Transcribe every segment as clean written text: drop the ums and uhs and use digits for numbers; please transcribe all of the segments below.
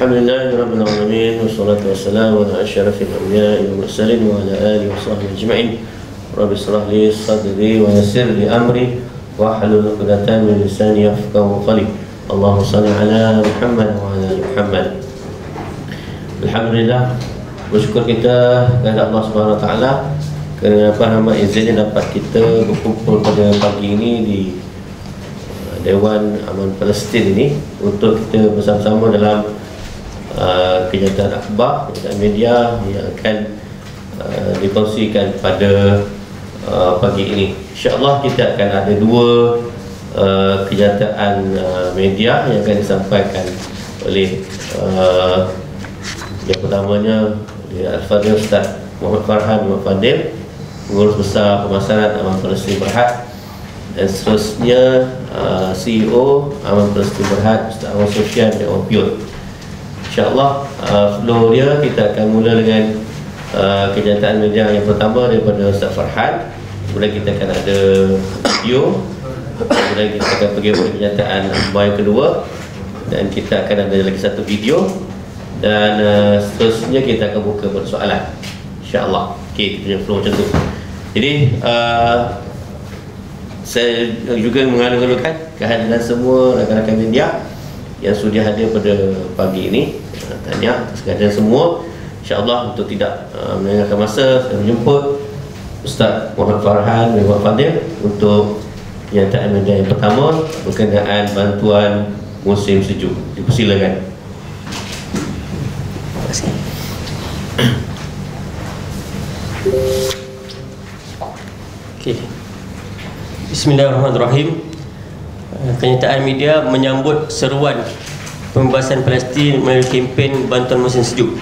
Alhamdulillahirrabbilalamin. Wassalatu wassalamu ala asyrafil anbiya'i wal mursalin wa ala alihi wa sahbihi ajma'in. Rabbi shrah li sadri wa yassir li amri wahlul 'uqdatam min lisani yafqahu qawli. Allahumma shalli ala Muhammad wa ala ali Muhammad. Alhamdulillah, bersyukur kita kepada Allah Subhanahu wa taala kerana hamba izinnya dapat kita berkumpul pada pagi ini di Dewan Aman Palestin ini untuk kita bersama-sama dalam kenyataan akhbar, kenyataan media yang akan dikongsikan pada pagi ini. InsyaAllah kita akan ada dua kenyataan media yang akan disampaikan oleh yang pertamanya Al-Fadhil Ustaz Muhammad Farhan Muhammad Fadil, Pengurus Besar Pemasaran Aman Palestin Berhad, dan seterusnya CEO Aman Palestin Berhad Ustaz Ahmad Sofyan dan Opiot. InsyaAllah flow dia kita akan mula dengan kenyataan media yang pertama daripada Ustaz Farhan, kemudian kita akan ada video, kemudian kita akan pergi pada kenyataan akhbar yang kedua, dan kita akan ada lagi satu video, dan seterusnya kita akan buka pada soalan, InsyaAllah. Okay, kita punya flow macam tu. Jadi saya juga mengalu-alukan kehadiran semua rakan-rakan media yang sudah hadir pada pagi ini. Tanya atas kehadiran semua. InsyaAllah untuk tidak melengahkan masa, saya menjemput Ustaz Muhammad Farhan bin Muhammad Fadil untuk kenyataan media yang pertama berkenaan bantuan musim sejuk. Dipersilakan. Terima kasih. Okay. Bismillahirrahmanirrahim. Kenyataan media menyambut seruan pembebasan Palestin melalui kempen bantuan musim sejuk.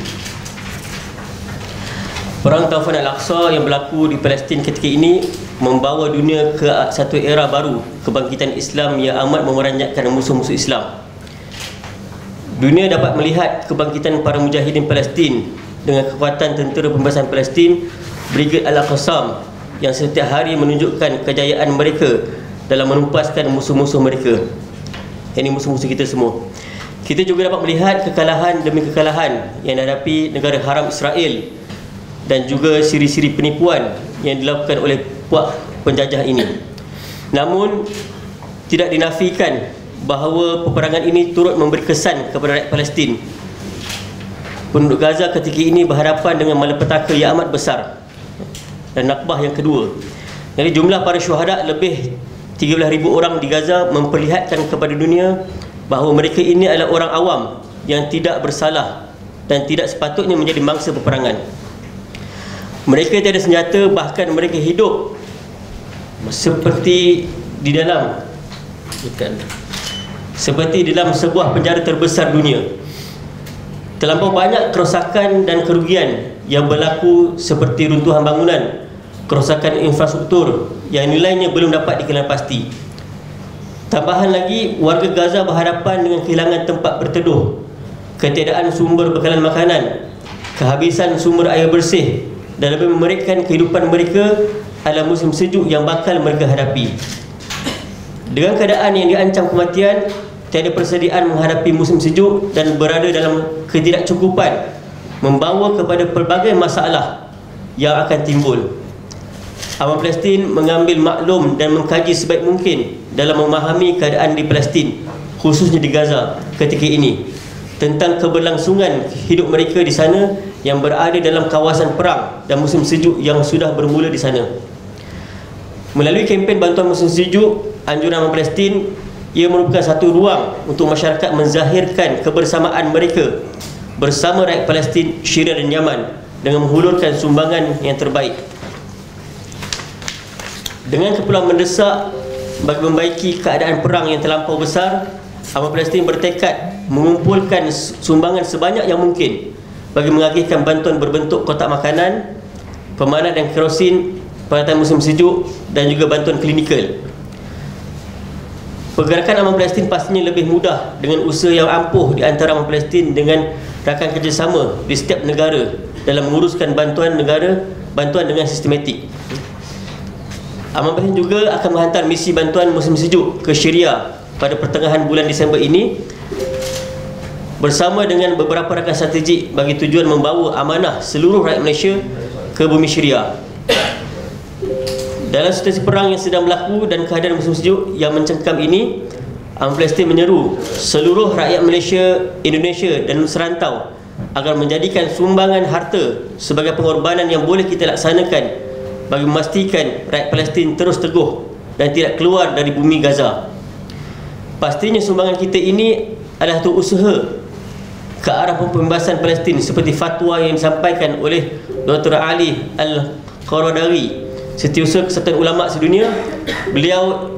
Perang Taufan Al-Aqsa yang berlaku di Palestin ketika ini membawa dunia ke satu era baru kebangkitan Islam yang amat memeranjatkan musuh-musuh Islam. Dunia dapat melihat kebangkitan para mujahidin Palestin dengan kekuatan tentera pembebasan Palestin Brigade Al-Qassam yang setiap hari menunjukkan kejayaan mereka dalam menumpaskan musuh-musuh mereka. Ini musuh-musuh kita semua. Kita juga dapat melihat kekalahan demi kekalahan yang dihadapi negara haram Israel dan juga siri-siri penipuan yang dilakukan oleh puak penjajah ini. Namun tidak dinafikan bahawa peperangan ini turut memberi kesan kepada rakyat Palestin. Penduduk Gaza ketika ini berhadapan dengan malapetaka yang amat besar dan nakbah yang kedua. Jadi jumlah para syuhada lebih 13,000 orang di Gaza memperlihatkan kepada dunia bahawa mereka ini adalah orang awam yang tidak bersalah dan tidak sepatutnya menjadi mangsa peperangan. Mereka tiada senjata, bahkan mereka hidup seperti di dalam sebuah penjara terbesar dunia. Terlampau banyak kerosakan dan kerugian yang berlaku seperti runtuhan bangunan, kerosakan infrastruktur yang nilainya belum dapat dikenal pasti. Tambahan lagi, warga Gaza berhadapan dengan kehilangan tempat berteduh, ketiadaan sumber bekalan makanan, kehabisan sumber air bersih, dan lebih memerikkan kehidupan mereka adalah musim sejuk yang bakal mereka hadapi. Dengan keadaan yang diancam kematian, tiada persediaan menghadapi musim sejuk dan berada dalam ketidakcukupan membawa kepada pelbagai masalah yang akan timbul. Aman Palestin mengambil maklum dan mengkaji sebaik mungkin dalam memahami keadaan di Palestin, khususnya di Gaza ketika ini, tentang keberlangsungan hidup mereka di sana yang berada dalam kawasan perang dan musim sejuk yang sudah bermula di sana. Melalui kempen bantuan musim sejuk, anjuran Aman Palestin, ia merupakan satu ruang untuk masyarakat menzahirkan kebersamaan mereka bersama rakyat Palestin, Syria dan Yaman dengan menghulurkan sumbangan yang terbaik. Dengan keperluan mendesak bagi membaiki keadaan perang yang terlampau besar, Aman Palestin bertekad mengumpulkan sumbangan sebanyak yang mungkin bagi mengagihkan bantuan berbentuk kotak makanan, pemanas dan kerosin pada musim sejuk, dan juga bantuan klinikal. Pergerakan Aman Palestin pastinya lebih mudah dengan usaha yang ampuh di antara Aman Palestin dengan rakan kerjasama di setiap negara dalam menguruskan bantuan negara, bantuan dengan sistematik. Aman Palestin juga akan menghantar misi bantuan musim sejuk ke Syria pada pertengahan bulan Disember ini bersama dengan beberapa rakan strategik bagi tujuan membawa amanah seluruh rakyat Malaysia ke bumi Syria. Dalam situasi perang yang sedang berlaku dan keadaan musim sejuk yang mencengkam ini, Aman Palestin menyeru seluruh rakyat Malaysia, Indonesia dan serantau agar menjadikan sumbangan harta sebagai pengorbanan yang boleh kita laksanakan bagi memastikan rakyat Palestin terus teguh dan tidak keluar dari bumi Gaza. Pastinya sumbangan kita ini adalah satu usaha ke arah pembebasan Palestin seperti fatwa yang disampaikan oleh Dr. Ali Al-Qaradari, Setiausaha Kesatuan Ulama Sedunia. Beliau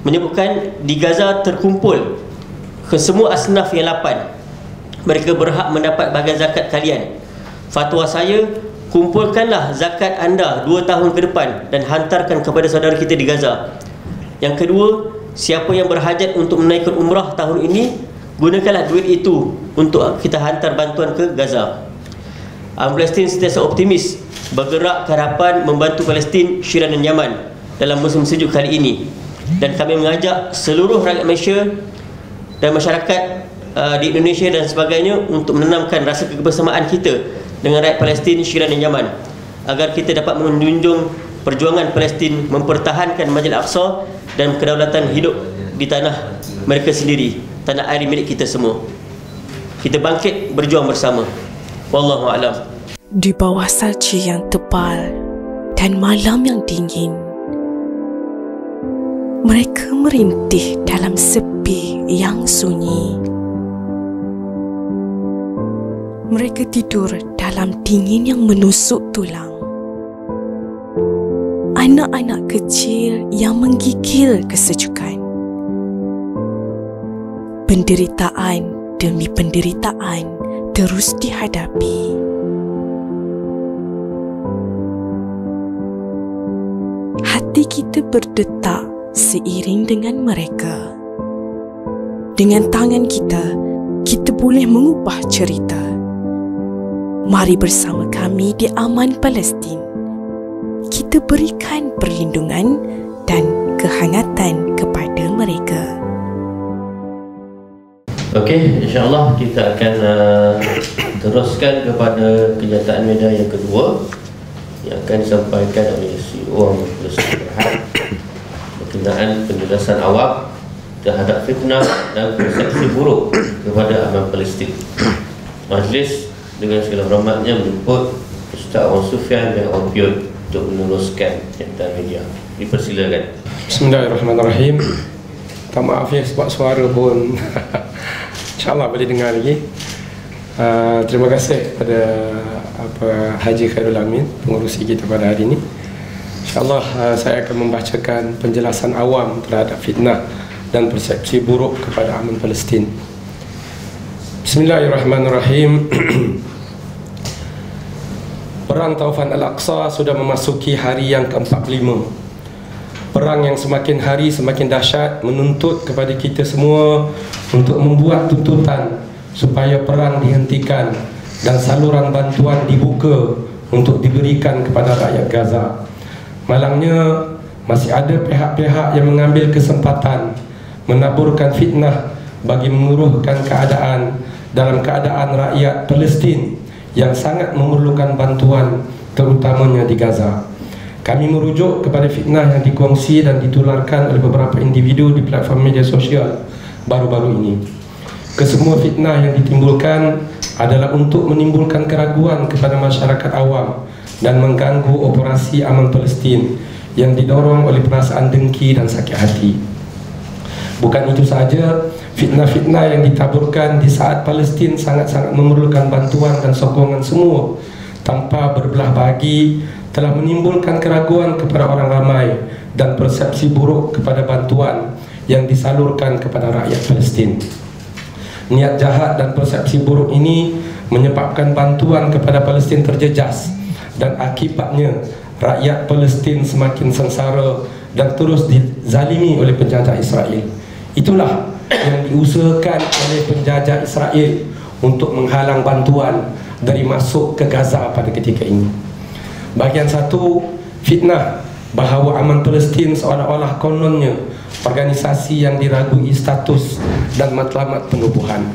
menyebutkan di Gaza terkumpul ke semua asnaf yang 8. Mereka berhak mendapat bahagian zakat kalian. Fatwa saya, kumpulkanlah zakat anda 2 tahun ke depan dan hantarkan kepada saudara kita di Gaza. Yang kedua, siapa yang berhajat untuk menaikkan umrah tahun ini, gunakanlah duit itu untuk kita hantar bantuan ke Gaza. Aman Palestin sentiasa optimis bergerak ke hadapan membantu Palestin, Syria dan Yaman dalam musim sejuk kali ini. Dan kami mengajak seluruh rakyat Malaysia dan masyarakat di Indonesia dan sebagainya untuk menanamkan rasa kebersamaan kita dengan rakyat Palestin, Syria dan Yaman agar kita dapat menjunjung perjuangan Palestin mempertahankan Masjid Al-Aqsa dan kedaulatan hidup di tanah mereka sendiri, tanah air milik kita semua. Kita bangkit berjuang bersama. Wallahu a'lam. Di bawah salji yang tebal dan malam yang dingin, mereka merintih dalam sepi yang sunyi. Mereka tidur dalam dingin yang menusuk tulang. Anak-anak kecil yang menggigil kesejukan. Penderitaan demi penderitaan terus dihadapi. Hati kita berdetak seiring dengan mereka. Dengan tangan kita, kita boleh mengubah cerita. Mari bersama kami di Aman Palestin. Kita berikan perlindungan dan kehangatan kepada mereka. Okey, insya-Allah kita akan teruskan kepada kenyataan media yang kedua yang akan disampaikan oleh CEO Aman Palestin Berhad berkenaan penjelasan awam terhadap fitnah dan persepsi buruk kepada Aman Palestin. Majlis dengan segala hormatnya menjemput Ustaz Wan Sufian bin Alpion untuk meneruskan kenyataan media. Dipersilakan. Bismillahirrahmanirrahim. Tak maaf ya sebab suara pun InsyaAllah boleh dengar lagi. Terima kasih kepada Haji Khairul Amin, pengurusi kita pada hari ini. InsyaAllah saya akan membacakan penjelasan awam terhadap fitnah dan persepsi buruk kepada Aman Palestin. Bismillahirrahmanirrahim. Perang Taufan Al-Aqsa sudah memasuki hari yang ke-45. Perang yang semakin hari semakin dahsyat menuntut kepada kita semua untuk membuat tuntutan supaya perang dihentikan dan saluran bantuan dibuka untuk diberikan kepada rakyat Gaza. Malangnya masih ada pihak-pihak yang mengambil kesempatan menaburkan fitnah bagi menguruhkan keadaan dalam keadaan rakyat Palestin yang sangat memerlukan bantuan, terutamanya di Gaza. Kami merujuk kepada fitnah yang dikongsi dan ditularkan oleh beberapa individu di platform media sosial baru-baru ini. Kesemua fitnah yang ditimbulkan adalah untuk menimbulkan keraguan kepada masyarakat awam dan mengganggu operasi Aman Palestin yang didorong oleh perasaan dengki dan sakit hati. Bukan itu sahaja, fitnah-fitnah yang ditaburkan di saat Palestin sangat-sangat memerlukan bantuan dan sokongan semua tanpa berbelah bagi telah menimbulkan keraguan kepada orang ramai dan persepsi buruk kepada bantuan yang disalurkan kepada rakyat Palestin. Niat jahat dan persepsi buruk ini menyebabkan bantuan kepada Palestin terjejas dan akibatnya rakyat Palestin semakin sengsara dan terus dizalimi oleh penjajah Israel. Itulah yang diusahakan oleh penjajah Israel untuk menghalang bantuan dari masuk ke Gaza pada ketika ini. Bahagian satu, fitnah bahawa Aman Palestin seolah-olah kononnya organisasi yang diragui status dan matlamat penubuhan.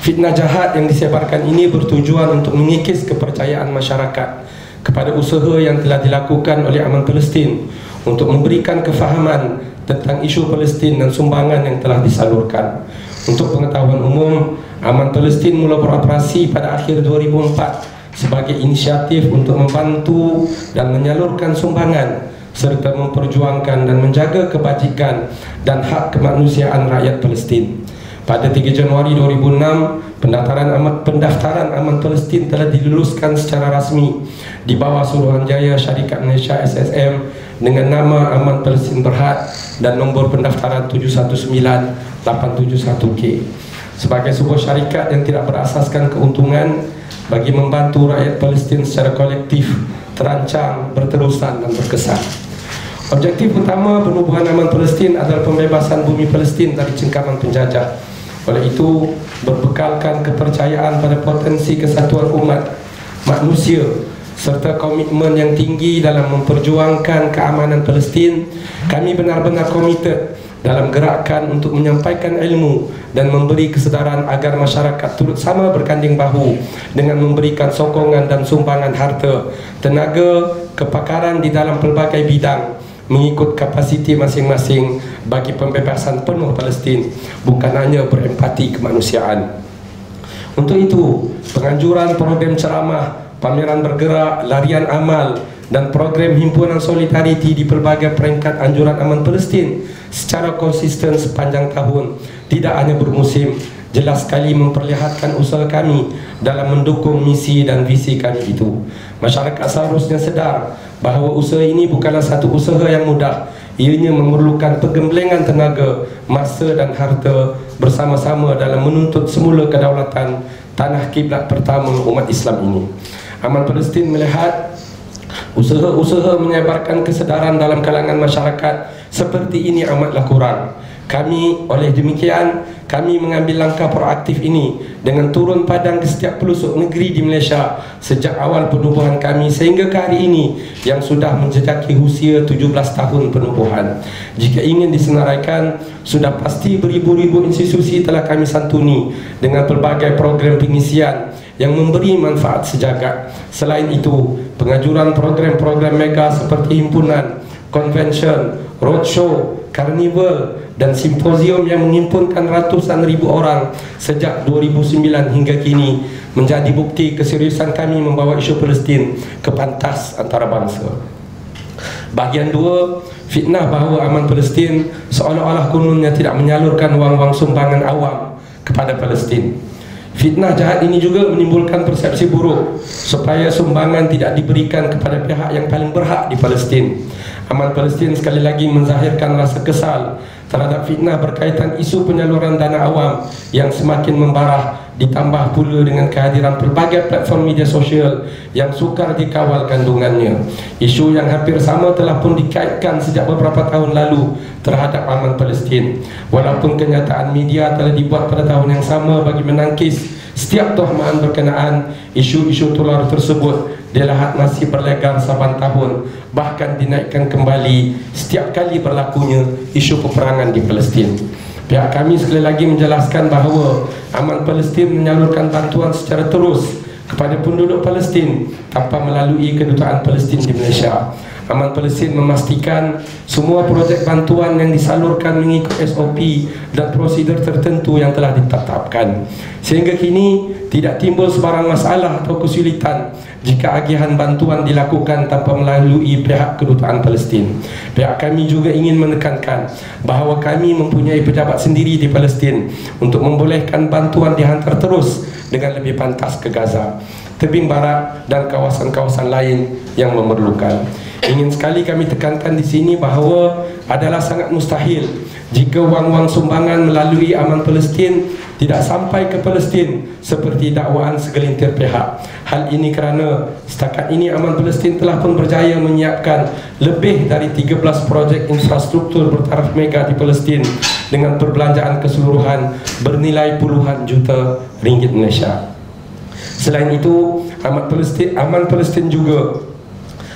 Fitnah jahat yang disebarkan ini bertujuan untuk mengikis kepercayaan masyarakat kepada usaha yang telah dilakukan oleh Aman Palestin untuk memberikan kefahaman tentang isu Palestin dan sumbangan yang telah disalurkan. Untuk pengetahuan umum, Aman Palestin mula beroperasi pada akhir 2004 sebagai inisiatif untuk membantu dan menyalurkan sumbangan serta memperjuangkan dan menjaga kebajikan dan hak kemanusiaan rakyat Palestin. Pada 3 Januari 2006, pendaftaran Aman Palestin telah diluluskan secara rasmi di bawah Suruhanjaya Syarikat Malaysia SSM dengan nama Aman Palestin Berhad dan nombor pendaftaran 719871K. Sebagai sebuah syarikat yang tidak berasaskan keuntungan bagi membantu rakyat Palestin secara kolektif, terancang, berterusan dan berkesan. Objektif utama penubuhan Aman Palestin adalah pembebasan bumi Palestin dari cengkaman penjajah. Oleh itu, berbekalkan kepercayaan pada potensi kesatuan umat manusia serta komitmen yang tinggi dalam memperjuangkan keamanan Palestin, kami benar-benar komited dalam gerakan untuk menyampaikan ilmu dan memberi kesedaran agar masyarakat turut sama berganding bahu dengan memberikan sokongan dan sumbangan harta, tenaga, kepakaran di dalam pelbagai bidang mengikut kapasiti masing-masing bagi pembebasan penuh Palestin, bukan hanya berempati kemanusiaan. Untuk itu, penganjuran program ceramah, pameran bergerak, larian amal dan program himpunan solidariti di pelbagai peringkat anjuran Aman Palestin secara konsisten sepanjang tahun, tidak hanya bermusim, jelas sekali memperlihatkan usaha kami dalam mendukung misi dan visi kami itu. Masyarakat seharusnya sedar bahawa usaha ini bukanlah satu usaha yang mudah. Ianya memerlukan penggemblengan tenaga, masa dan harta bersama-sama dalam menuntut semula kedaulatan tanah kiblat pertama umat Islam ini. Aman Palestin melihat usaha-usaha menyebarkan kesedaran dalam kalangan masyarakat seperti ini amatlah kurang. Oleh demikian, kami mengambil langkah proaktif ini dengan turun padang di setiap pelosok negeri di Malaysia sejak awal penubuhan kami sehingga ke hari ini yang sudah menjejaki usia 17 tahun penubuhan. Jika ingin disenaraikan, sudah pasti beribu-ribu institusi telah kami santuni dengan pelbagai program pengisian yang memberi manfaat sejagat. Selain itu, pengajuran program-program mega seperti himpunan, convention, roadshow, karnival dan simposium yang menghimpunkan ratusan ribu orang sejak 2009 hingga kini menjadi bukti keseriusan kami membawa isu Palestin ke pentas antarabangsa. Bahagian 2, fitnah bahawa Aman Palestin seolah-olah kononnya tidak menyalurkan wang-wang sumbangan awam kepada Palestin. Fitnah jahat ini juga menimbulkan persepsi buruk supaya sumbangan tidak diberikan kepada pihak yang paling berhak di Palestin. Aman Palestin sekali lagi menzahirkan rasa kesal terhadap fitnah berkaitan isu penyaluran dana awam yang semakin membarah, ditambah pula dengan kehadiran pelbagai platform media sosial yang sukar dikawal kandungannya. Isu yang hampir sama telah pun dikaitkan sejak beberapa tahun lalu terhadap Aman Palestin. Walaupun kenyataan media telah dibuat pada tahun yang sama bagi menangkis setiap tohmaan berkenaan, isu-isu tular tersebut dilihat masih berlegar saban tahun, bahkan dinaikkan kembali setiap kali berlakunya isu peperangan di Palestin. Pihak kami sekali lagi menjelaskan bahawa Aman Palestin menyalurkan bantuan secara terus kepada penduduk Palestin tanpa melalui kedutaan Palestin di Malaysia. Aman Palestin memastikan semua projek bantuan yang disalurkan mengikut SOP dan prosedur tertentu yang telah ditetapkan. Sehingga kini tidak timbul sebarang masalah atau kesulitan jika agihan bantuan dilakukan tanpa melalui pihak kedutaan Palestin. Pihak kami juga ingin menekankan bahawa kami mempunyai pejabat sendiri di Palestin untuk membolehkan bantuan dihantar terus dengan lebih pantas ke Gaza, tebing barat dan kawasan-kawasan lain yang memerlukan. Ingin sekali kami tekankan di sini bahawa adalah sangat mustahil jika wang-wang sumbangan melalui Aman Palestin tidak sampai ke Palestin seperti dakwaan segelintir pihak. Hal ini kerana setakat ini Aman Palestin telah pun berjaya menyiapkan lebih dari 13 projek infrastruktur bertaraf mega di Palestin dengan perbelanjaan keseluruhan bernilai puluhan juta ringgit Malaysia. Selain itu, Aman Palestin juga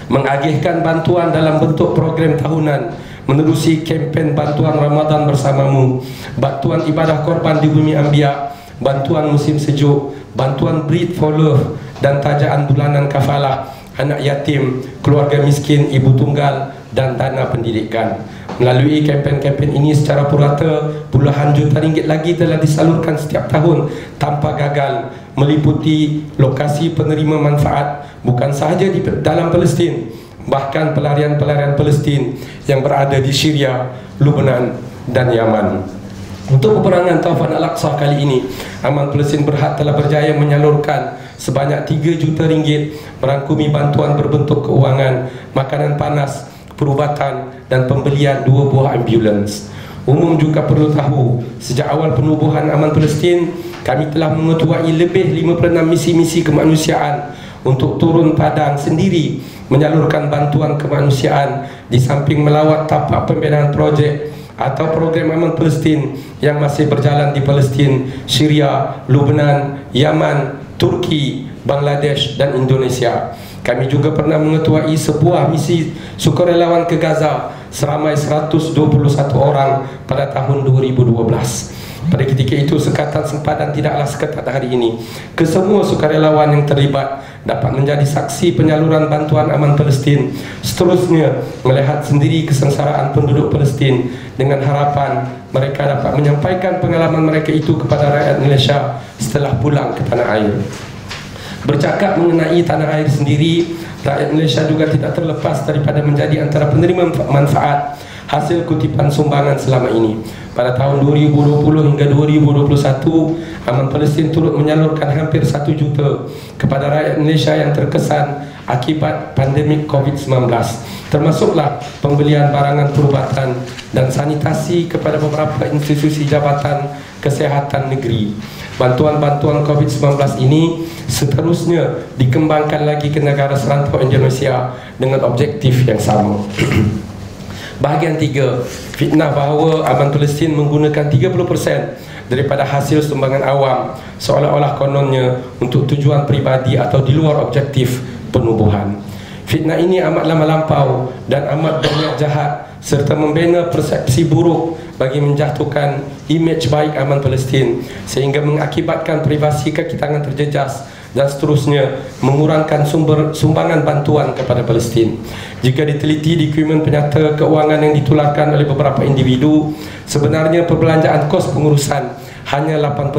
mengagihkan bantuan dalam bentuk program tahunan menerusi kempen bantuan Ramadan bersamamu, bantuan ibadah korban di Bumi Anbiya bantuan musim sejuk, bantuan Breed for Love dan tajaan bulanan kafalah anak yatim, keluarga miskin, ibu tunggal dan dana pendidikan. Melalui kempen-kempen ini secara purata, puluhan juta ringgit lagi telah disalurkan setiap tahun tanpa gagal, meliputi lokasi penerima manfaat bukan sahaja di dalam Palestin, bahkan pelarian-pelarian Palestin yang berada di Syria, Lebanon dan Yaman. Untuk peperangan Taufan Al-Aqsa kali ini, Aman Palestin Berhad telah berjaya menyalurkan sebanyak 3 juta ringgit merangkumi bantuan berbentuk keuangan, makanan panas, perubatan dan pembelian 2 buah ambulans. Umum juga perlu tahu, sejak awal penubuhan Aman Palestin, kami telah mengetuai lebih 56 misi-misi kemanusiaan untuk turun padang sendiri menyalurkan bantuan kemanusiaan di samping melawat tapak pembinaan projek atau program Aman Palestin yang masih berjalan di Palestin, Syria, Lebanon, Yaman, Turki, Bangladesh dan Indonesia. Kami juga pernah mengetuai sebuah misi sukarelawan ke Gaza seramai 121 orang pada tahun 2012. Pada ketika itu sekatan sempadan tidaklah seketat hari ini. Kesemua sukarelawan yang terlibat dapat menjadi saksi penyaluran bantuan Aman Palestin. Seterusnya melihat sendiri kesengsaraan penduduk Palestin dengan harapan mereka dapat menyampaikan pengalaman mereka itu kepada rakyat Malaysia setelah pulang ke tanah air. Bercakap mengenai tanah air sendiri, rakyat Malaysia juga tidak terlepas daripada menjadi antara penerima manfaat hasil kutipan sumbangan selama ini. Pada tahun 2020 hingga 2021, Aman Palestin turut menyalurkan hampir 1 juta kepada rakyat Malaysia yang terkesan akibat pandemik COVID-19, termasuklah pembelian barangan perubatan dan sanitasi kepada beberapa institusi jabatan kesihatan negeri. Bantuan-bantuan COVID-19 ini seterusnya dikembangkan lagi ke negara serantau Indonesia dengan objektif yang sama. Bahagian 3, fitnah bahawa Aman Palestin menggunakan 30% daripada hasil sumbangan awam seolah-olah kononnya untuk tujuan peribadi atau di luar objektif penubuhan. Fitnah ini amatlah melampau dan amat berniat jahat serta membina persepsi buruk bagi menjatuhkan imej baik Aman Palestin sehingga mengakibatkan privasi kaki tangan terjejas dan seterusnya mengurangkan sumbangan bantuan kepada Palestin. Jika diteliti dokumen penyata keuangan yang ditularkan oleh beberapa individu, sebenarnya perbelanjaan kos pengurusan hanya 8%,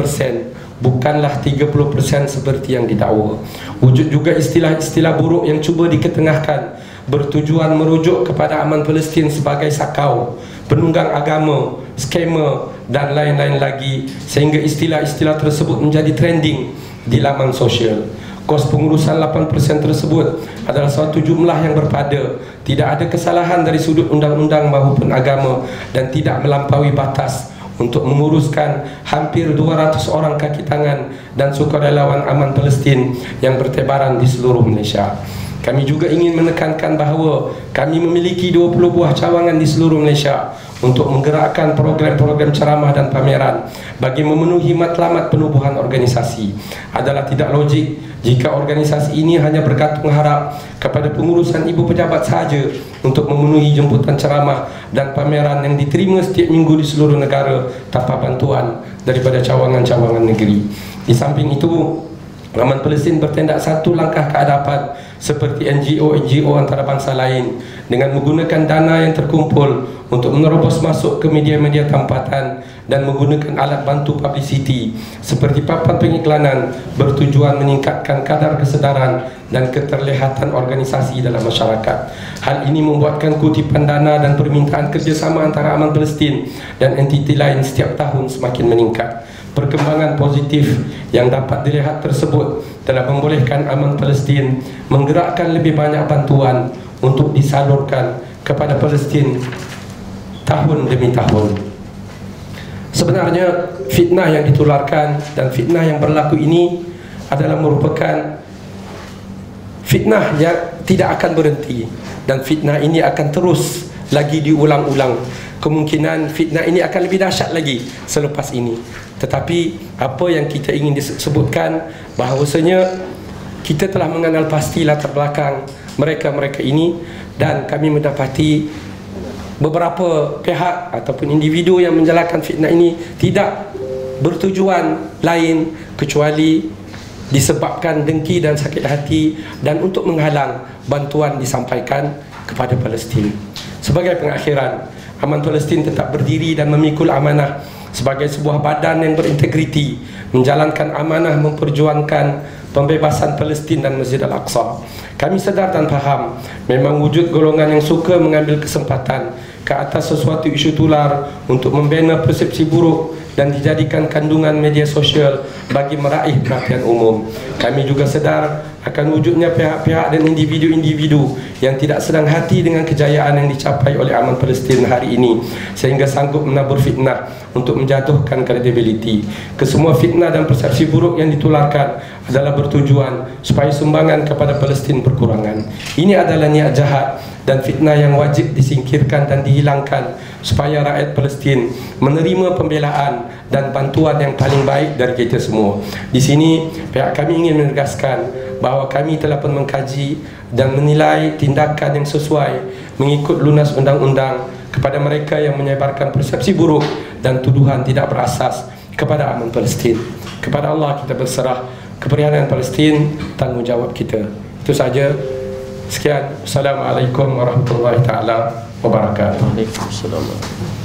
bukanlah 30% seperti yang didakwa. Wujud juga istilah-istilah buruk yang cuba diketengahkan bertujuan merujuk kepada Aman Palestin sebagai sakau, penunggang agama, skamer dan lain-lain lagi, sehingga istilah-istilah tersebut menjadi trending di laman sosial. Kos pengurusan 8% tersebut adalah suatu jumlah yang berpada, tidak ada kesalahan dari sudut undang-undang maupun agama dan tidak melampaui batas untuk menguruskan hampir 200 orang kaki tangan dan sukarelawan Aman Palestin yang bertebaran di seluruh Malaysia. Kami juga ingin menekankan bahawa kami memiliki 20 buah cawangan di seluruh Malaysia untuk menggerakkan program-program ceramah dan pameran bagi memenuhi matlamat penubuhan organisasi. Adalah tidak logik jika organisasi ini hanya bergantung harap kepada pengurusan ibu pejabat sahaja untuk memenuhi jemputan ceramah dan pameran yang diterima setiap minggu di seluruh negara tanpa bantuan daripada cawangan-cawangan negeri. Di samping itu, Aman Palestin bertindak satu langkah ke hadapan seperti NGO-NGO antarabangsa lain dengan menggunakan dana yang terkumpul untuk menerobos masuk ke media-media tempatan dan menggunakan alat bantu publicity seperti papan pengiklanan bertujuan meningkatkan kadar kesedaran dan keterlihatan organisasi dalam masyarakat. Hal ini membuatkan kutipan dana dan permintaan kerjasama antara Aman Palestin dan entiti lain setiap tahun semakin meningkat. Perkembangan positif yang dapat dilihat tersebut telah membolehkan Aman Palestin menggerakkan lebih banyak bantuan untuk disalurkan kepada Palestin tahun demi tahun. Sebenarnya fitnah yang ditularkan dan fitnah yang berlaku ini adalah merupakan fitnah yang tidak akan berhenti, dan fitnah ini akan terus lagi diulang-ulang. Kemungkinan fitnah ini akan lebih dahsyat lagi selepas ini. Tetapi apa yang kita ingin disebutkan bahawasanya kita telah mengenal pasti latar belakang mereka-mereka ini, dan kami mendapati beberapa pihak ataupun individu yang menjalankan fitnah ini tidak bertujuan lain kecuali disebabkan dengki dan sakit hati dan untuk menghalang bantuan disampaikan kepada Palestin. Sebagai pengakhiran, Aman Palestin tetap berdiri dan memikul amanah sebagai sebuah badan yang berintegriti, menjalankan amanah memperjuangkan pembebasan Palestin dan Masjid Al-Aqsa. Kami sedar dan faham memang wujud golongan yang suka mengambil kesempatan ke atas sesuatu isu tular untuk membina persepsi buruk dan dijadikan kandungan media sosial bagi meraih perhatian umum. Kami juga sedar akan wujudnya pihak-pihak dan individu-individu yang tidak senang hati dengan kejayaan yang dicapai oleh Aman Palestin hari ini sehingga sanggup menabur fitnah untuk menjatuhkan kredibiliti. Kesemua fitnah dan persepsi buruk yang ditularkan adalah bertujuan supaya sumbangan kepada Palestin berkurangan. Ini adalah niat jahat dan fitnah yang wajib disingkirkan dan dihilangkan supaya rakyat Palestin menerima pembelaan dan bantuan yang paling baik dari kita semua. Di sini pihak kami ingin menegaskan bahawa kami telah pun mengkaji dan menilai tindakan yang sesuai mengikut lunas undang-undang kepada mereka yang menyebarkan persepsi buruk dan tuduhan tidak berasas kepada Aman Palestin. Kepada Allah kita berserah, kepercayaan Palestin tanggungjawab kita. Itu saja. Sekian. Assalamualaikum warahmatullahi taala wabarakatuh. Waalaikumsalam.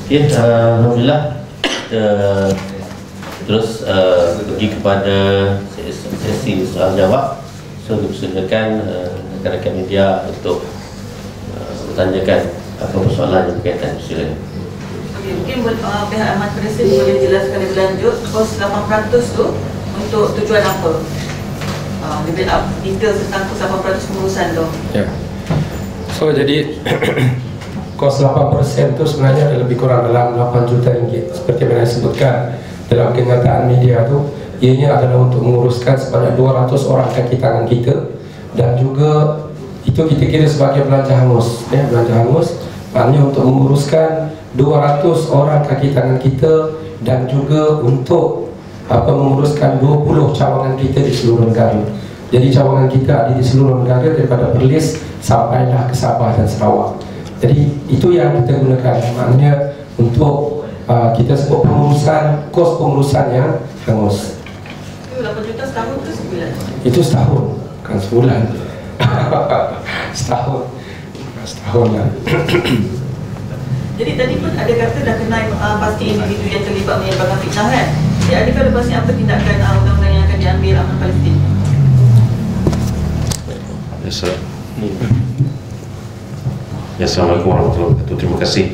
Okay, Alhamdulillah. Terus pergi kepada sesi soal jawab. So dipersilakan rakan-rakan media untuk bertanyakan apa persoalan yang berkaitan. Silakan. Mungkin pihak Amat Presiden boleh jelaskan lebih lanjut kos 8% tu untuk tujuan apa? Lebih detail tentang kos 8% pengurusan tu. Ya. So jadi kos 8% itu sebenarnya ada lebih kurang dalam 8 juta ringgit. Seperti yang saya sebutkan dalam kenyataan media tu, ianya adalah untuk menguruskan sebanyak 200 orang kaki tangan kita, dan juga itu kita kira sebagai belanja hangus, ya, belanja hangus. Maknanya untuk menguruskan 200 orang kaki tangan kita, dan juga untuk menguruskan 20 cawangan kita di seluruh negara. Jadi cawangan kita ada di seluruh negara daripada Perlis sampailah ke Sabah dan Sarawak. Jadi itu yang kita gunakan, maknanya untuk kita sebut pengurusan, kos pengurusan yang hangus. Itu 8 juta setahun ke sebulan? Itu setahun, bukan sebulan. Setahun lah. Jadi tadi pun ada kata dah kenal pasti individu yang terlibat menyebarkan fitnah kan? Jadi adakah lepasnya apa tindakan undang-undang yang akan diambil Aman Palestin? Assalamualaikum warahmatullahi wabarakatuh. Terima kasih.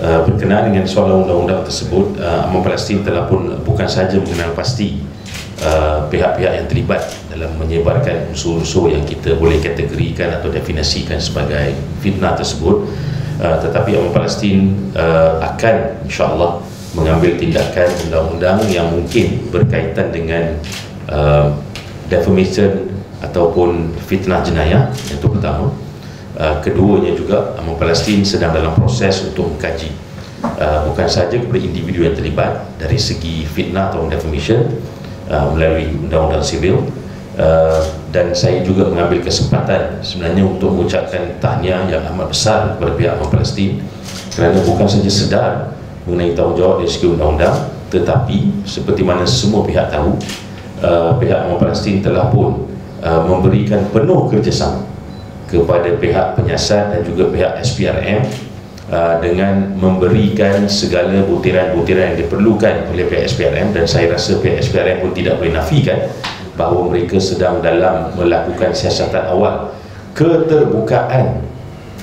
Berkenaan dengan soalan undang-undang tersebut, Aman Palestin telah pun bukan sahaja mengenal pasti pihak-pihak yang terlibat dalam menyebarkan unsur-unsur yang kita boleh kategorikan atau definisikan sebagai fitnah tersebut, tetapi Aman Palestin akan insya-Allah mengambil tindakan undang-undang yang mungkin berkaitan dengan defamation ataupun fitnah jenayah. Itu pertama. Keduanya juga Aman Palestin sedang dalam proses untuk mengkaji bukan sahaja kepada individu yang terlibat dari segi fitnah atau defamation melalui undang-undang sivil, dan saya juga mengambil kesempatan sebenarnya untuk mengucapkan tahniah yang amat besar kepada pihak Aman Palestin kerana bukan saja sedar mengenai tanggungjawab dari segi undang-undang, tetapi seperti mana semua pihak tahu, pihak Aman Palestin telah pun memberikan penuh kerjasama kepada pihak penyiasat dan juga pihak SPRM dengan memberikan segala butiran-butiran yang diperlukan oleh pihak SPRM, dan saya rasa pihak SPRM pun tidak boleh nafikan bahawa mereka sedang dalam melakukan siasatan awal. Keterbukaan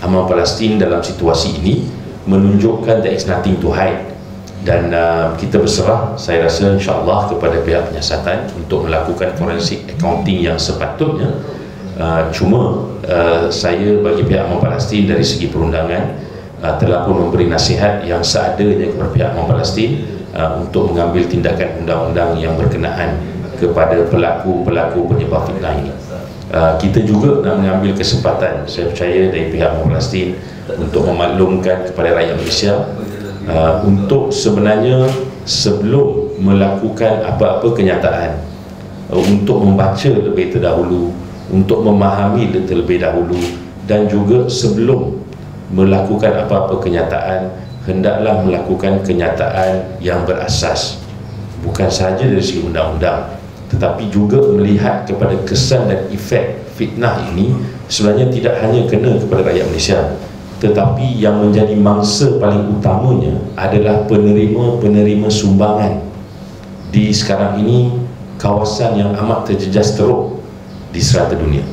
Aman Palestin dalam situasi ini menunjukkan there is nothing to hide, dan kita berserah, saya rasa insya-Allah, kepada pihak penyiasatan untuk melakukan forensik accounting yang sepatutnya. Cuma saya bagi pihak Aman Palestin dari segi perundangan telah pun memberi nasihat yang seadanya kepada pihak Aman Palestin untuk mengambil tindakan undang-undang yang berkenaan kepada pelaku-pelaku penyebar fitnah ini. Kita juga nak mengambil kesempatan, saya percaya, dari pihak Aman Palestin untuk memaklumkan kepada rakyat Malaysia untuk sebenarnya sebelum melakukan apa-apa kenyataan, untuk membaca lebih terdahulu, untuk memahami terlebih dahulu, dan juga sebelum melakukan apa-apa kenyataan, hendaklah melakukan kenyataan yang berasas bukan sahaja dari segi undang-undang, tetapi juga melihat kepada kesan dan efek fitnah ini sebenarnya tidak hanya kena kepada rakyat Malaysia, tetapi yang menjadi mangsa paling utamanya adalah penerima-penerima sumbangan di sekarang ini, kawasan yang amat terjejas teruk di serata dunia.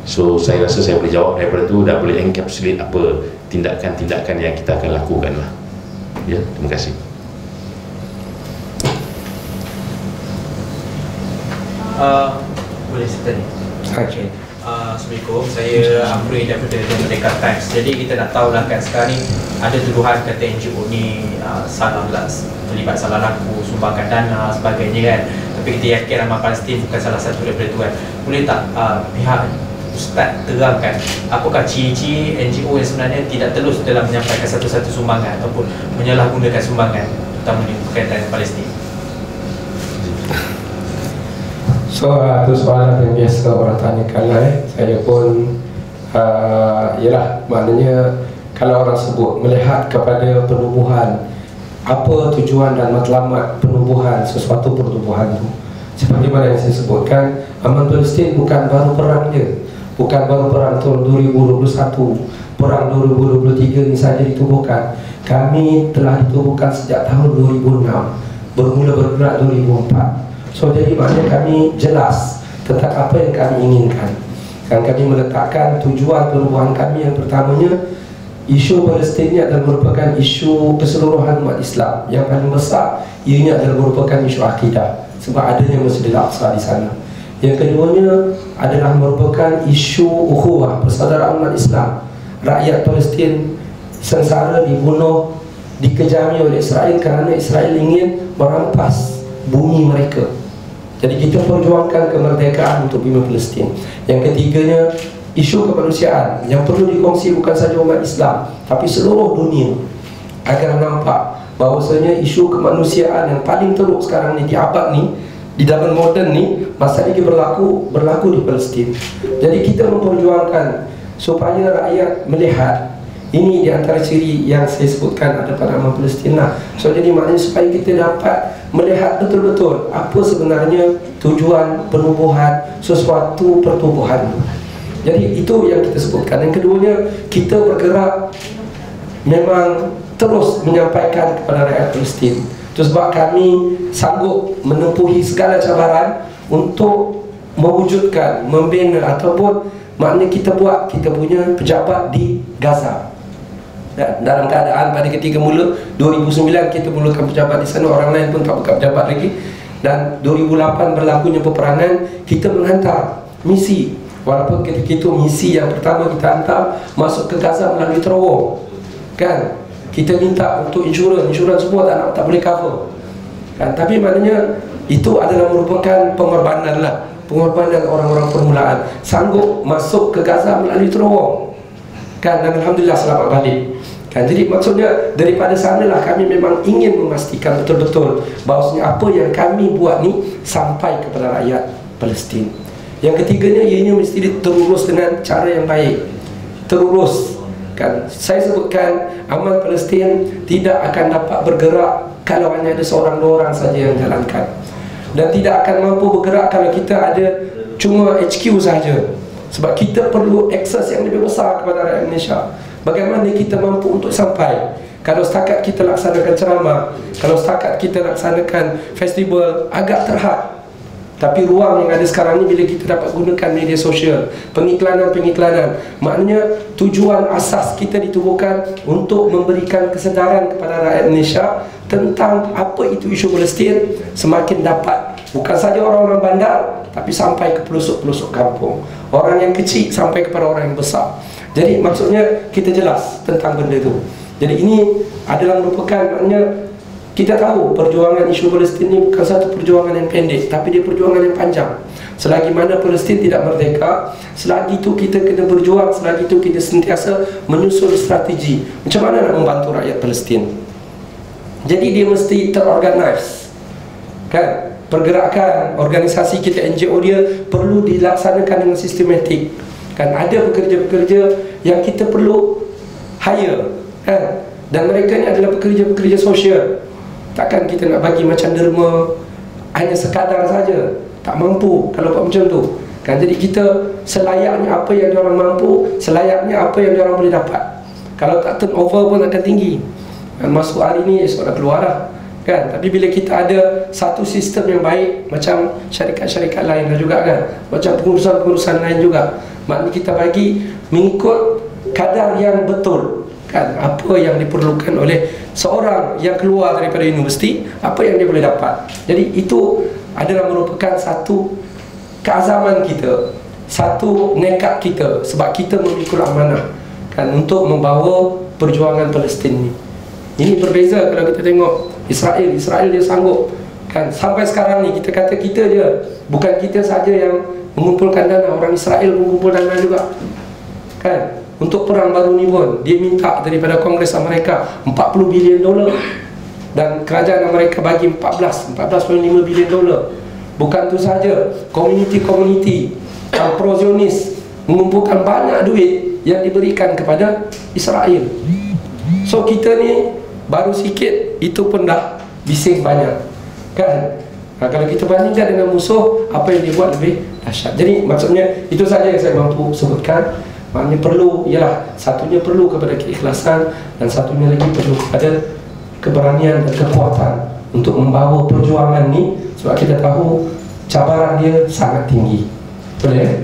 So saya rasa saya boleh jawab daripada itu, dan boleh encapsulate apa tindakan-tindakan yang kita akan lakukan lah. Ya, terima kasih. Boleh saya tanya? Okay. Assalamualaikum, saya Amri daripada Merdeka Times. Jadi kita nak tahulah kan sekarang ni ada tuduhan kata NGO ni terlibat salah laku, sumbangkan dana sebagainya kan. Tapi kita yakin Aman Palestin bukan salah satu daripada itu kan. Boleh tak pihak Ustaz terangkan apakah ciri-ciri NGO yang sebenarnya tidak telus dalam menyampaikan satu-satu sumbangan ataupun menyalahgunakan sumbangan, terutama di berkaitan dengan Palestin? So itu soalan yang biasa orang tanyakan lah. Saya pun ialah maknanya kalau orang sebut melihat kepada penubuhan, apa tujuan dan matlamat penubuhan sesuatu pertubuhan itu, seperti mana yang saya sebutkan, Aman Palestin bukan baru perang je, bukan baru perang tahun 2021, perang 2023 ini saja ditubuhkan. kami telah ditubuhkan sejak tahun 2006, bermula bergerak 2004. So jadi maknanya kami jelas tentang apa yang kami inginkan. Dan kami meletakkan tujuan perubahan kami yang pertamanya, isu Palestin ini adalah merupakan isu keseluruhan umat Islam. Yang paling besar ianya adalah merupakan isu akidah, sebab adanya Masjidil Aqsa di sana. Yang keduanya adalah merupakan isu ukhuwah, persaudaraan umat Islam. Rakyat Palestin sengsara, dibunuh, dikejami oleh Israel kerana Israel ingin merampas bumi mereka. Jadi kita perjuangkan kemerdekaan untuk bumi Palestin. Yang ketiganya, isu kemanusiaan yang perlu dikongsi bukan saja umat Islam tapi seluruh dunia, agar nampak bahawasanya isu kemanusiaan yang paling teruk sekarang ni, di abad ni, di zaman moden ni, masa ini berlaku di Palestin. Jadi kita memperjuangkan supaya rakyat melihat. Ini di antara ciri yang saya sebutkan ada pada amal Palestin lah. So jadi maknanya supaya kita dapat melihat betul-betul apa sebenarnya tujuan penubuhan sesuatu pertubuhan. Jadi itu yang kita sebutkan. Yang keduanya, kita bergerak memang terus menyampaikan kepada rakyat Palestin. Itu sebab kami sanggup menempuhi segala cabaran untuk mewujudkan, membina ataupun maknanya kita buat kita punya pejabat di Gaza. Dalam keadaan pada ketika mula 2009 kita mulakan pejabat di sana, orang lain pun tak buka pejabat lagi. Dan 2008 berlakunya peperangan, kita menghantar misi. Walaupun ketika itu misi yang pertama kita hantar masuk ke Gaza melalui terowong, kan? Kita minta untuk insurans semua tak boleh cover, kan? Tapi maknanya itu adalah merupakan pengorbanan lah, pengorbanan orang-orang permulaan, sanggup masuk ke Gaza melalui terowong, kan? Dan Alhamdulillah selamat balik, kan? Jadi maksudnya daripada sanalah kami memang ingin memastikan betul-betul bahawasanya apa yang kami buat ni sampai kepada rakyat Palestin. Yang ketiganya, ianya mesti terurus dengan cara yang baik, terurus, kan? Saya sebutkan amal Palestin tidak akan dapat bergerak kalau hanya ada seorang dua orang saja yang jalankan, dan tidak akan mampu bergerak kalau kita ada cuma HQ saja. Sebab kita perlu akses yang lebih besar kepada rakyat Indonesia. Bagaimana kita mampu untuk sampai? Kalau setakat kita laksanakan ceramah, kalau setakat kita laksanakan festival, agak terhad. Tapi ruang yang ada sekarang ni, bila kita dapat gunakan media sosial, pengiklanan, maknanya tujuan asas kita ditubuhkan untuk memberikan kesedaran kepada rakyat Indonesia tentang apa itu isu Palestin, semakin dapat bukan saja orang-orang bandar, tapi sampai ke pelosok-pelosok kampung, orang yang kecil sampai kepada orang yang besar. Jadi maksudnya kita jelas tentang benda itu. Jadi ini adalah merupakan, maknanya kita tahu perjuangan isu Palestin ini bukan satu perjuangan yang pendek, tapi dia perjuangan yang panjang. Selagi mana Palestin tidak merdeka, selagi itu kita kena berjuang, selagi itu kita sentiasa menyusun strategi macam mana nak membantu rakyat Palestin. Jadi dia mesti terorganize, kan? Pergerakan organisasi kita, NGO dia perlu dilaksanakan dengan sistematik, kan? Ada pekerja-pekerja yang kita perlu hire, kan? Dan mereka ni adalah pekerja-pekerja sosial. Takkan kita nak bagi macam derma hanya sekadar saja, tak mampu kalau buat macam tu, kan? Jadi kita selayaknya apa yang diorang mampu, selayaknya apa yang diorang boleh dapat. Kalau tak turnover pun akan tinggi, kan? Masuk hari ni esok dah keluar lah, kan? Tapi bila kita ada satu sistem yang baik, macam syarikat-syarikat lain juga, kan? Macam pengurusan-pengurusan lain juga, maknanya kita bagi mengikut kadar yang betul, kan? Apa yang diperlukan oleh seorang yang keluar daripada universiti, apa yang dia boleh dapat. Jadi itu adalah merupakan satu keazaman kita, satu nekat kita, sebab kita memikul amanah, kan? Untuk membawa perjuangan Palestin ni. Ini berbeza kalau kita tengok Israel dia sanggup, kan? Sampai sekarang ni kita kata kita je, bukan kita saja yang mengumpulkan dana, orang Israel mengumpul dana juga, kan? Untuk perang baru ni pun dia minta daripada Kongres Amerika $40 bilion, dan kerajaan Amerika bagi 14.5 bilion dolar. Bukan tu saja, komuniti-komuniti pro-Zionis mengumpulkan banyak duit yang diberikan kepada Israel. So kita ni baru sikit, itu pun dah bising banyak, kan? Kalau kita bandingkan dengan musuh, apa yang dia buat lebih dahsyat. Jadi maksudnya itu saja yang saya mampu sebutkan. Maknanya perlu, ialah satunya perlu kepada keikhlasan dan satunya lagi perlu kepada keberanian dan kekuatan untuk membawa perjuangan ni, sebab kita tahu cabaran dia sangat tinggi. Boleh?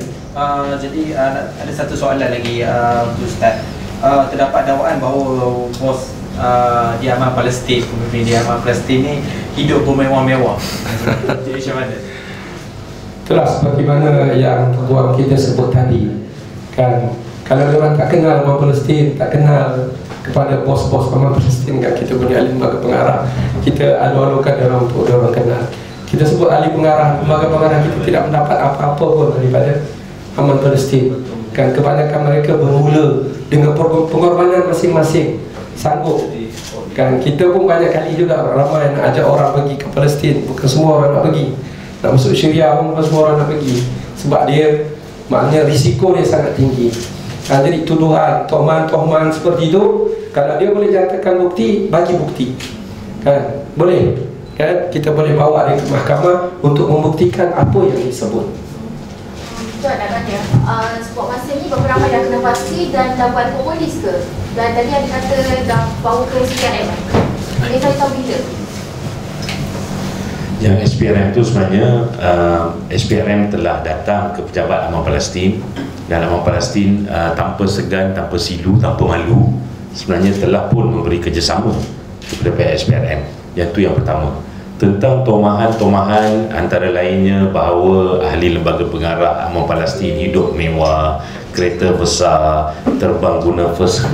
Jadi ada satu soalan lagi Ustaz. Terdapat dakwaan bahawa bos Diaman Palestin, pemimpin Diaman Palestin ni hidup bermewah-mewah. Jadi macam mana? Itulah seperti mana yang peguam kita sebut tadi, kan, kalau orang tak kenal Aman Palestin, tak kenal kepada bos-bos Aman Palestin, kan, kita punya ahli lembaga pengarah, kita alu-alukan orang untuk orang kenal. Kita sebut ahli pengarah, lembaga pengarah, kita tidak mendapat apa-apa pun daripada Aman Palestin, kan. Kebanyakan mereka bermula dengan pengorbanan masing-masing, sanggup, kan. Kita pun banyak kali juga ramai nak ajak orang pergi ke Palestin, bukan semua orang nak pergi. Nak masuk Syria pun bukan semua orang nak pergi, sebab dia, maknanya risiko dia sangat tinggi, kan. Jadi tuduhan, tohman seperti itu, kalau dia boleh jatuhkan bukti, bagi bukti, kan, boleh, kan. Kita boleh bawa dia ke mahkamah untuk membuktikan apa yang disebut. Tuan nak tanya, sebab masa ni beberapa dah kena pasti dan dah buat polis ke? Dan tadi ada kata dah bawa ke SPRM. Ini saya tahu bila? Yang SPRM itu sebenarnya SPRM telah datang ke pejabat Aman Palestin, dan Aman Palestin tanpa segan, tanpa silu, tanpa malu sebenarnya telah pun memberi kerjasama kepada pihak SPRM. Yang itu yang pertama. Tentang tomahan-tomahan antara lainnya bahawa ahli lembaga pengarah Aman Palestin hidup mewah, kereta besar, terbang guna first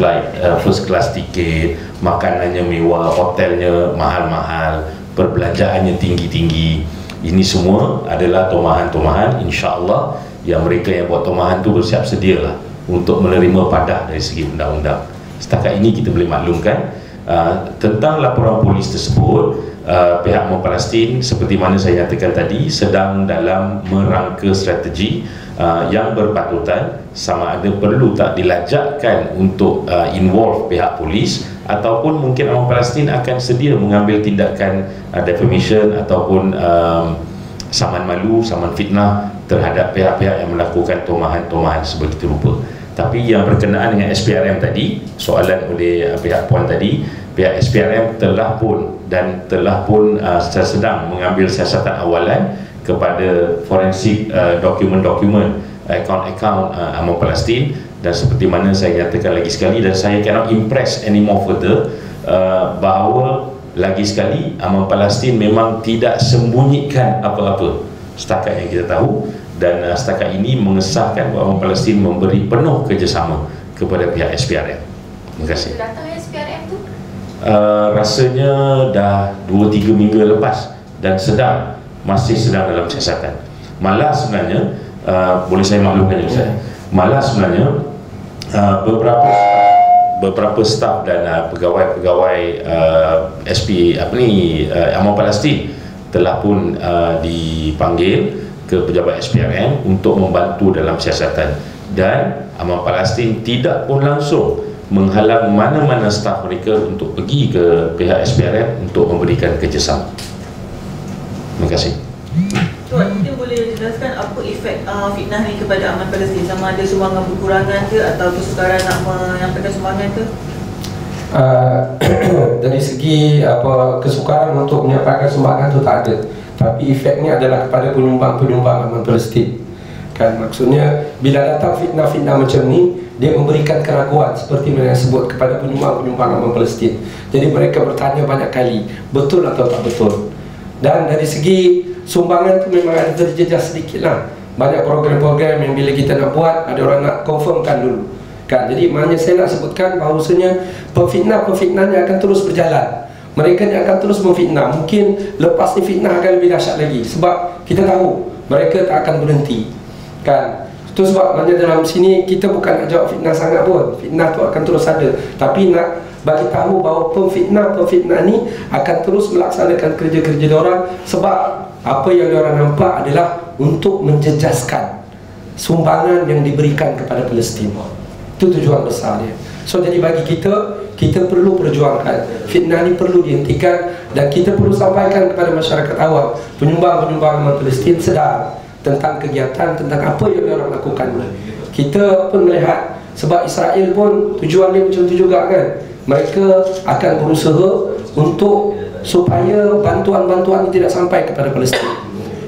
class tiket, makanannya mewah, hotelnya mahal-mahal, perbelanjaannya tinggi-tinggi. Ini semua adalah tomahan-tomahan, insya-Allah yang mereka yang buat tomahan tu bersiap sedialah untuk menerima padah dari segi undang-undang. Setakat ini kita boleh maklumkan tentang laporan polis tersebut. Pihak Aman Palestin seperti mana saya nyatakan tadi sedang dalam merangka strategi yang berpatutan, sama ada perlu tak dilajakkan untuk involve pihak polis, ataupun mungkin Aman Palestin akan sedia mengambil tindakan defamation ataupun saman malu, saman fitnah terhadap pihak-pihak yang melakukan tomahan-tomahan sebegitu rupa. Tapi yang berkenaan dengan SPRM tadi, soalan oleh pihak puan tadi, pihak SPRM telah pun sedang mengambil siasatan awalan kepada forensik dokumen-dokumen akaun-akaun Aman Palestin, dan seperti mana saya nyatakan lagi sekali, dan saya cannot impress any more further, bahawa lagi sekali Aman Palestin memang tidak sembunyikan apa-apa setakat yang kita tahu, dan setakat ini mengesahkan bahawa Aman Palestin memberi penuh kerjasama kepada pihak SPRM. Terima kasih. Datang SPRM tu? Rasanya dah 2-3 minggu lepas, dan masih sedang dalam siasatan. Malah sebenarnya boleh saya maklumkan juga saya, malah sebenarnya beberapa staf dan pegawai-pegawai Aman Palestin telah pun dipanggil ke pejabat SPRM untuk membantu dalam siasatan, dan Aman Palestin tidak pun langsung menghalang mana-mana staf mereka untuk pergi ke pihak SPRM untuk memberikan kerjasama. Terima kasih. Tuan, mungkin boleh jelaskan apa efek fitnah ni kepada Aman Palestin, sama ada sumbangan berkurangan ke atau kesukaran nak menyampaikan sumbangan ke? Dari segi kesukaran untuk menyampaikan sumbangan tu tak ada, tapi efeknya adalah kepada penyumbang-penyumbang Aman Palestin, kan. Maksudnya bila datang fitnah-fitnah macam ni, dia memberikan keraguan seperti mana yang sebut kepada penyumbang-penyumbang Aman Palestin. Jadi mereka bertanya banyak kali, betul atau tak betul. Dan dari segi sumbangan tu memang ada terjejas sedikit lah. Banyak program-program yang bila kita nak buat, ada orang nak confirmkan dulu, kan. Jadi maknanya saya nak sebutkan bahawasanya pemfitnah-pemfitnahnya akan terus berjalan. Mereka ni akan terus memfitnah. Mungkin lepas ni fitnah akan lebih dahsyat lagi, sebab kita tahu mereka tak akan berhenti, kan. Itu sebab maknanya dalam sini kita bukan nak jawab fitnah sangat pun. Fitnah tu akan terus ada, tapi nak bagi tahu bahawa pemfitnah ni akan terus melaksanakan kerja-kerja diorang, sebab apa yang diorang nampak adalah untuk menjejaskan sumbangan yang diberikan kepada Palestin. Itu tujuan besar dia. So jadi bagi kita perlu perjuangkan fitnah ni, perlu dihentikan, dan kita perlu sampaikan kepada masyarakat awam, penyumbang-penyumbang Aman Palestin sedar tentang kegiatan, tentang apa yang diorang lakukan. Kita pun melihat Sebab Israel pun tujuan dia macam tu juga kan. Mereka akan berusaha untuk supaya bantuan-bantuan ini tidak sampai kepada Palestin.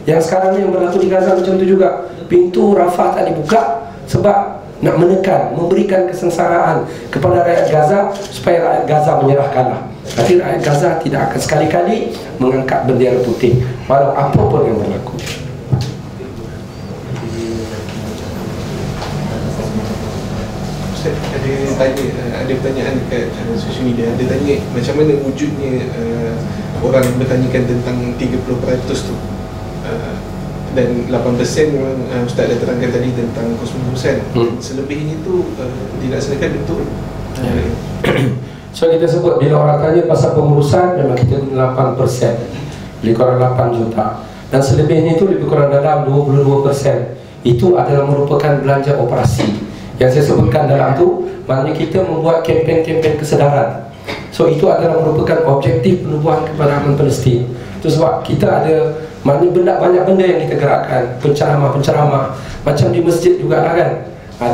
Yang sekarang ni yang berlaku di Gaza macam tu juga. Pintu Rafah tak dibuka sebab nak menekan, memberikan kesengsaraan kepada rakyat Gaza supaya rakyat Gaza menyerah kalah. Tapi rakyat Gaza tidak akan sekali-kali mengangkat bendera putih walau apa pun yang berlaku. Ustaz, ada pertanyaan dekat social media. Ada tanya macam mana wujudnya orang bertanyakan tentang 30% tu, dan 8% memang Ustaz dah terangkan tadi tentang kosmosan. Selebihnya tu dilaksanakan betul. So kita sebut bila orang tanya pasal pengurusan, memang kita guna 8%, lebih kurang 8 juta. Dan selebihnya itu lebih kurang dalam 22%. Itu adalah merupakan belanja operasi. Yang saya sebutkan dalam tu, maknanya kita membuat kempen-kempen kesedaran. So itu adalah merupakan objektif penubuhan kepada aman Palestin. Itu sebab kita ada maknanya banyak benda yang kita gerakkan, penceramah-penceramah. Macam di masjid juga lah kan.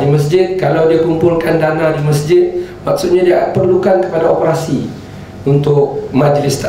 Di masjid, kalau dia kumpulkan dana di masjid, maksudnya dia perlukan kepada operasi untuk majlis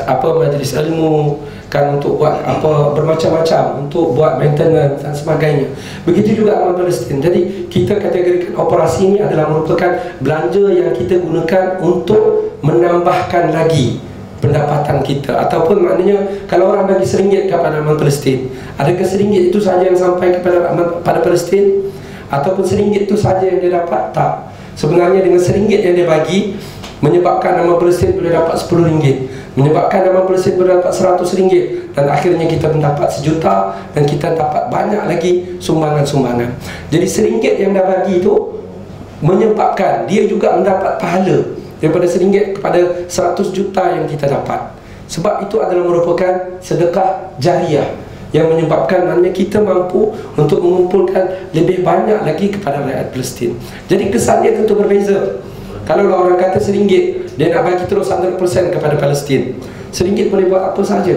ilmu kan, untuk buat apa bermacam-macam, untuk buat maintenance dan sebagainya. Begitu juga aman Palestin. Jadi kita kategorikan operasi ini adalah merupakan belanja yang kita gunakan untuk menambahkan lagi pendapatan kita. Ataupun maknanya kalau orang bagi RM1 kepada aman Palestin, adakah RM1 itu sahaja yang sampai kepada Palestin? Ataupun RM1 itu sahaja yang dia dapat? Tak. Sebenarnya dengan RM1 yang dia bagi, menyebabkan aman Palestin boleh dapat RM10, menyebabkan aman Palestin boleh dapat RM100, dan akhirnya kita mendapat RM1 juta, dan kita dapat banyak lagi sumbangan-sumbangan. Jadi RM1 yang dah bagi itu menyebabkan dia juga mendapat pahala daripada RM1 kepada 100 juta yang kita dapat. Sebab itu adalah merupakan sedekah jariah yang menyebabkan maknanya kita mampu untuk mengumpulkan lebih banyak lagi kepada rakyat Palestin. Jadi kesannya tentu berbeza. Kalau orang kata RM1, dia nak bagi terus 100% kepada Palestin, RM1 boleh buat apa saja.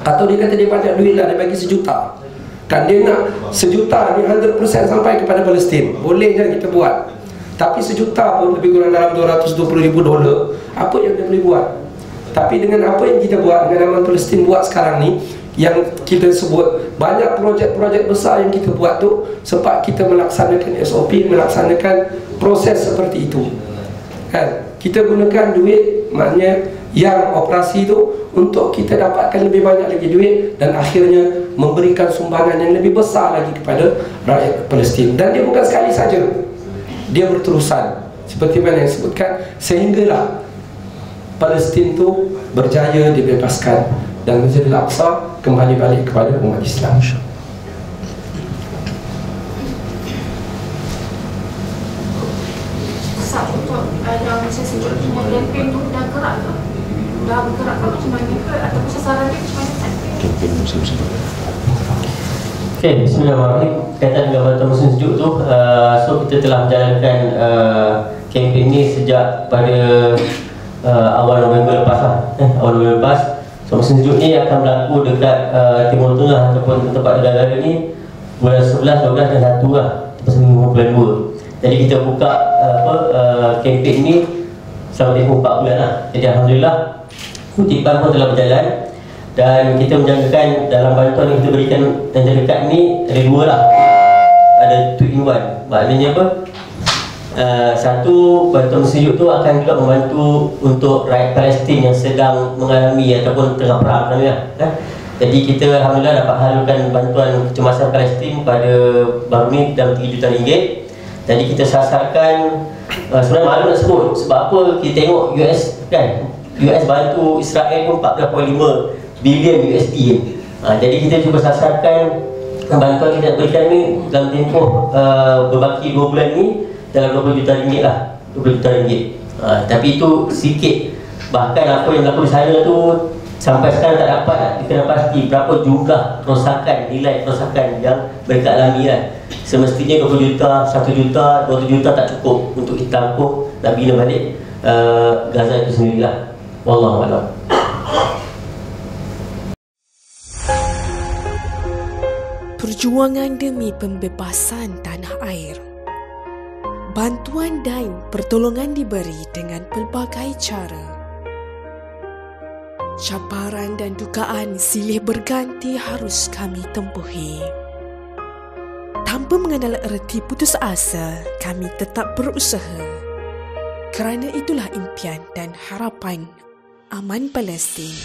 Atau dia kata dia banyak duit lah, dia bagi RM1 juta, kan dia nak RM1 juta ni 100% sampai kepada Palestin, boleh je kita buat. Tapi RM1 juta pun lebih kurang dalam $220,000. Apa yang dia boleh buat? Tapi dengan apa yang kita buat, dengan aman Palestin buat sekarang ni, yang kita sebut banyak projek-projek besar yang kita buat tu sebab kita melaksanakan SOP, melaksanakan proses seperti itu kan. Kita gunakan duit maknanya yang operasi tu untuk kita dapatkan lebih banyak lagi duit, dan akhirnya memberikan sumbangan yang lebih besar lagi kepada rakyat Palestin. Dan dia bukan sekali saja, dia berterusan seperti mana yang disebutkan, sehinggalah Palestin tu berjaya dibebaskan dan Masjidil Aqsa kembali balik kepada umat Islam. Ustaz, untuk yang saya sebut semua kempen tu dah gerak ke? Dah bergerak ke macam mana ke? Ataupun sasaran dia macam mana? Kempen Muslim. Okay, bismillahirrahmanirrahim. Kaitan dengan Bantuan Muslim Sejuk tu, so kita telah menjalankan kempen ni sejak pada awal November lepas lah. Awal November lepas. So Muslim Sejuk ni akan berlaku dekat Timur Tengah ataupun tempat negara ni bulan 11, 12 dan 1 lah, seminggu bulan 2. Jadi kita buka kempen ni selama tempoh 4 bulan lah. Jadi alhamdulillah kutipan pun telah berjalan, dan kita menjangkakan dalam bantuan yang kita berikan dan dekat ni ada 2 lah. Ada 2 in 1. Maknanya apa? Satu, bantuan Sejuk tu akan juga membantu untuk rakyat Palestin yang sedang mengalami ataupun tengah perang kan? Jadi kita alhamdulillah dapat halukan bantuan kecemasan Palestin pada baru ni dalam RM3 juta. Jadi kita sasarkan, sebenarnya malu nak sebut sebab apa, kita tengok US kan, US bantu Israel pun 4.5 bilion USD jadi kita cuba sasarkan bantuan kita berikan ni dalam tempoh berbaki 2 bulan ni dalam RM20 juta lah, RM20 juta. Tapi itu sikit. Bahkan apa yang berlaku di sana tu sampai sekarang tak dapat dikenal pasti berapa jumlah kerosakan, nilai kerosakan yang mereka alami lah. Semestinya 20 juta, 1 juta, 20 juta tak cukup untuk kita tampung nak bina balik Gaza itu sendirilah. Wallahualam. Perjuangan demi pembebasan tanah air Bantuan dan pertolongan diberi dengan pelbagai cara. Cabaran dan dugaan silih berganti harus kami tempuhi. Tanpa mengenal erti putus asa, kami tetap berusaha. Kerana itulah impian dan harapan aman Palestin.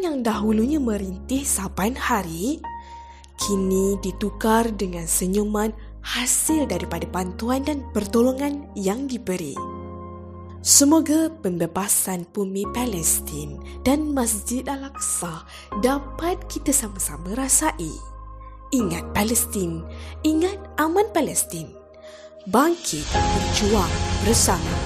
Yang dahulunya merintih saban hari, kini ditukar dengan senyuman hasil daripada bantuan dan pertolongan yang diberi. Semoga pembebasan bumi Palestin dan Masjid Al-Aqsa dapat kita sama-sama rasai. Ingat Palestin, ingat aman Palestin. Bangkit berjuang bersama.